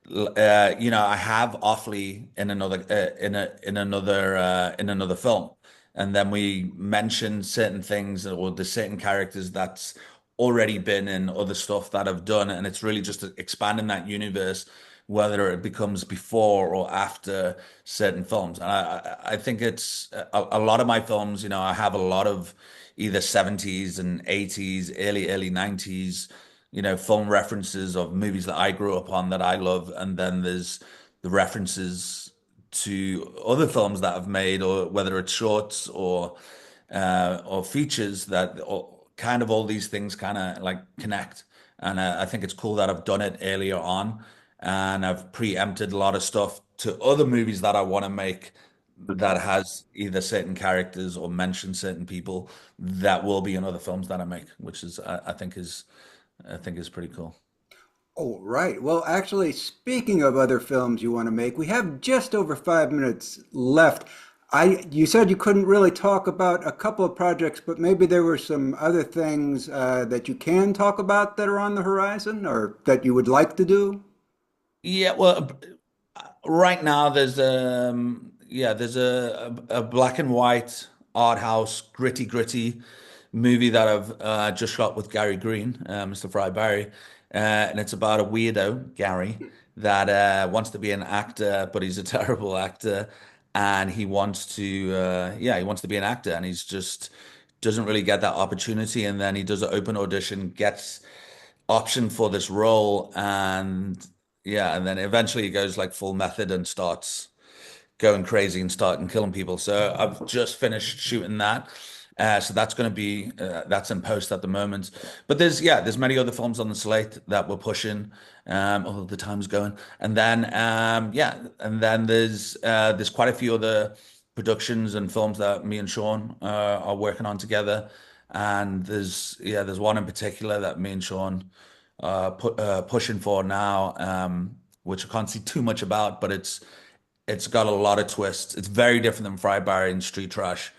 I have Awfully in another in another film, and then we mention certain things or the certain characters that's already been in other stuff that I've done, and it's really just expanding that universe, whether it becomes before or after certain films. And I think it's a lot of my films. I have a lot of either 70s and 80s, early 90s film references of movies that I grew up on that I love, and then there's the references to other films that I've made, or whether it's shorts or features that kind of all these things kind of like connect. And I think it's cool that I've done it earlier on, and I've preempted a lot of stuff to other movies that I want to make that has either certain characters or mention certain people that will be in other films that I make, which is I think is pretty cool. Oh, right. Well, actually, speaking of other films you want to make, we have just over 5 minutes left. You said you couldn't really talk about a couple of projects, but maybe there were some other things that you can talk about that are on the horizon or that you would like to do. Yeah, well, right now there's a black and white art house gritty movie that I've just shot with Gary Green, Mr. Fry Barry, and it's about a weirdo Gary that wants to be an actor, but he's a terrible actor, and he wants to be an actor, and he's just doesn't really get that opportunity, and then he does an open audition, gets option for this role, and yeah, and then eventually he goes like full method and starts going crazy and starting killing people. So I've just finished shooting that. So that's going to be that's in post at the moment. But there's many other films on the slate that we're pushing. All the time's going, and then and then there's quite a few other productions and films that me and Sean are working on together. And there's one in particular that me and Sean pushing for now, which I can't see too much about, but it's got a lot of twists. It's very different than Fry Barry and Street Trash.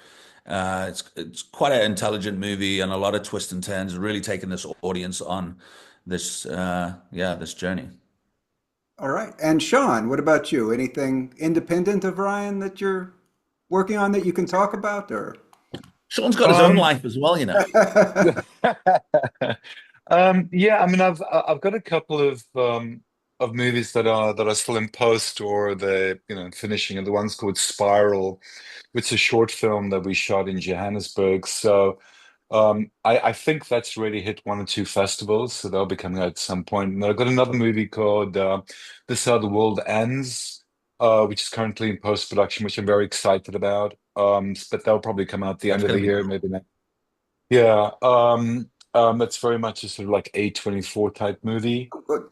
It's quite an intelligent movie and a lot of twists and turns, really taking this audience on this journey. All right. And Sean, what about you? Anything independent of Ryan that you're working on that you can talk about or? Sean's got his own life as well, you know. Yeah, I mean, I've got a couple of movies that are still in post or the finishing, and the one's called Spiral, which is a short film that we shot in Johannesburg. So I think that's already hit one or two festivals, so they'll be coming out at some point. And I've got another movie called This Is How the World Ends, which is currently in post-production, which I'm very excited about. But that'll probably come out the That's end of gonna the be year, cool. maybe next. Yeah, it's very much a sort of like A24 type movie. Good.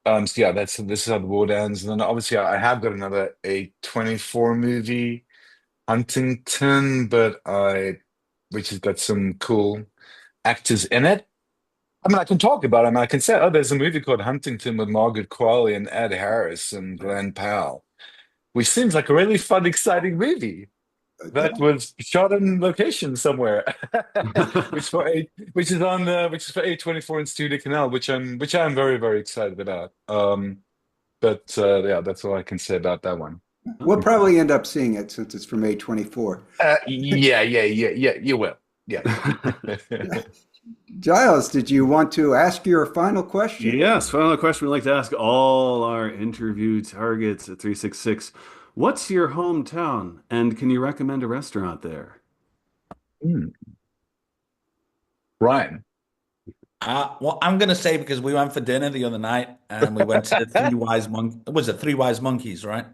Um, so yeah, This Is How the World Ends. And then obviously I have got another A24 movie, Huntington, which has got some cool actors in it. I mean, I can talk about it. I mean, I can say, oh, there's a movie called Huntington with Margaret Qualley and Ed Harris and Glenn Powell, which seems like a really fun, exciting movie that was shot on location somewhere, which is for A24 in Studio Canal, which I'm very, very excited about. But yeah, that's all I can say about that one. We'll probably end up seeing it since it's from A24. Yeah, you will. Yeah. Giles, did you want to ask your final question? Yes, final question we like to ask all our interview targets at 366. What's your hometown, and can you recommend a restaurant there? Hmm. Ryan. Well, I'm gonna say because we went for dinner the other night and we went to Three Wise Monk. Was it Three Wise Monkeys, right?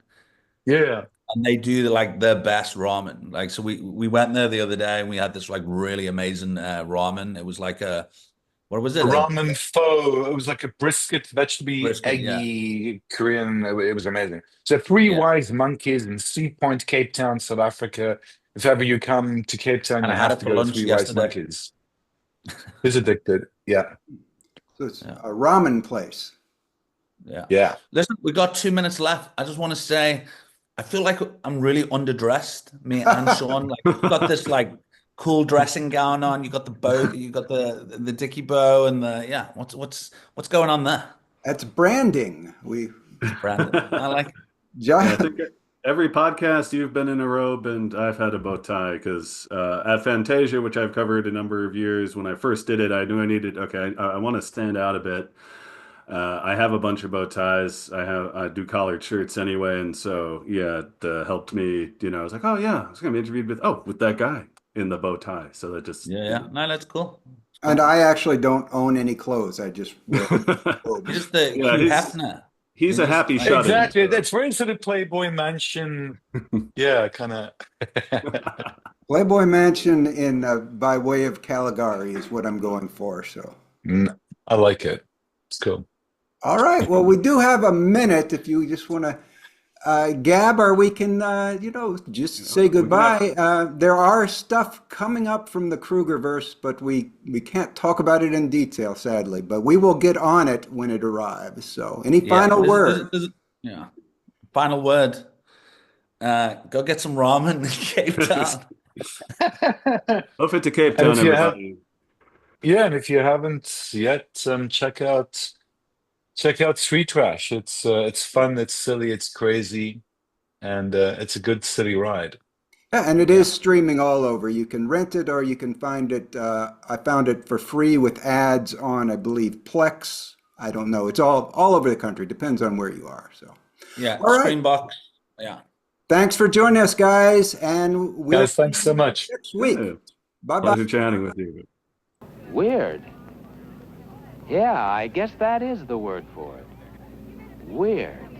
Yeah. And they do like the best ramen. Like, so we went there the other day and we had this like really amazing ramen. It was like what was A it? A ramen pho. It was like a brisket, vegetable, brisket. Yeah, eggy Korean. It was amazing. So Three yeah. Wise Monkeys in Sea Point, Cape Town, South Africa. If ever you come to Cape Town, And you I had have it to for go to lunch Three Wise yesterday. Monkeys. Who's addicted? Yeah. So it's Yeah, a ramen place. yeah. Yeah. Listen, we got 2 minutes left. I just want to say, I feel like I'm really underdressed. Me and Sean, like, we've got this like cool dressing gown on. You got the bow, you got the dicky bow, and the yeah. What's going on there? That's branding. Brandon, I like it. Yeah, I Giles, think every podcast you've been in a robe, and I've had a bow tie because at Fantasia, which I've covered a number of years, when I first did it, I knew I needed, okay, I want to stand out a bit. I have a bunch of bow ties. I do collared shirts anyway, and so yeah, it helped me. I was like, oh yeah, I was gonna be interviewed with that guy in the bow tie. So that just Yeah, yeah. No, that's cool. It's and cool. I actually don't own any clothes. I just wear You're robes. just the yeah, Hugh he's Hefner. he's You're a just happy like shut-in. Exactly. So. That's very sort of Playboy Mansion. Yeah, kind of. Playboy Mansion in by way of Caligari is what I'm going for. So, I like it. It's cool. all right. Well, we do have a minute if you just want to gab, or we can, just say We can have goodbye. There are stuff coming up from the Krugerverse, but we can't talk about it in detail, sadly. But we will get on it when it arrives. So, any yeah. final word? Yeah. Final word. Go get some ramen in Cape Town. Off it to Cape And Town, if you have, everybody. yeah, and if you haven't yet, check out Street Trash. It's fun, it's silly, it's crazy, and it's a good silly ride. Yeah, and it is streaming all over. You can rent it or you can find it. I found it for free with ads on, I believe, Plex. I don't know. It's all over the country. Depends on where you are. So, Yeah, all right. Screenbox. Yeah. Thanks for joining us, guys, and we'll Guys, see thanks so you much. next week. Yeah. Bye bye. Pleasure chatting with you. Weird. Yeah, I guess that is the word for it. Weird.